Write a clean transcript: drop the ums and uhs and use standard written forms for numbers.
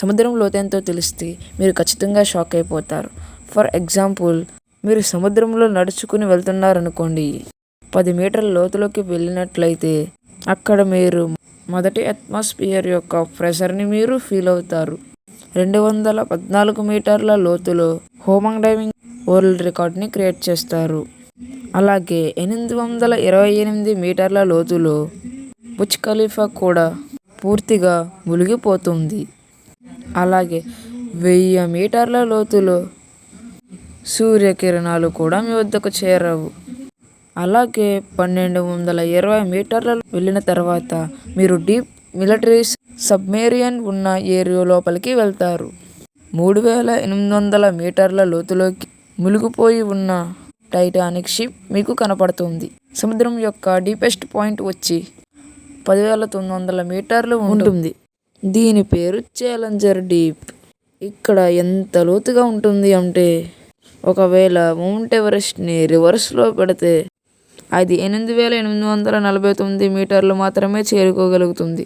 సముద్రం లోతెంతో తెలిస్తే మీరు ఖచ్చితంగా షాక్ అయిపోతారు. ఫర్ ఎగ్జాంపుల్, మీరు సముద్రంలో నడుచుకుని వెళ్తున్నారనుకోండి. 10 మీటర్ల లోతులోకి వెళ్ళినట్లయితే అక్కడ మీరు మొదటి అట్మాస్ఫియర్ యొక్క ప్రెషర్ని మీరు ఫీల్ అవుతారు. 214 మీటర్ల లోతులో హ్యూమన్ డైవింగ్ వరల్డ్ రికార్డ్ని క్రియేట్ చేస్తారు. అలాగే 828 మీటర్ల లోతులో బుర్జ్ ఖలీఫా కూడా పూర్తిగా మునిగిపోతుంది. అలాగే 1000 మీటర్ల లోతులో సూర్యకిరణాలు కూడా మీ వద్దకు చేరవు. అలాగే 1220 మీటర్ల వెళ్ళిన తర్వాత మీరు డీప్ మిలిటరీ సబ్మెరీన్ ఉన్న ఏరియా లోపలికి వెళ్తారు. 3800 మీటర్ల లోతులోకి మునిగిపోయి ఉన్న టైటానిక్ షిప్ మీకు కనపడుతుంది. సముద్రం యొక్క డీపెస్ట్ పాయింట్ వచ్చి 10,900 మీటర్లు ఉంటుంది. దీని పేరు ఛాలెంజర్ డీప్. ఇక్కడ ఎంత లోతుగా ఉంటుంది అంటే, ఒకవేళ మౌంట్ ఎవరెస్ట్ని రివర్స్లో పెడితే అది 8,849 మీటర్లు మాత్రమే చేరుకోగలుగుతుంది.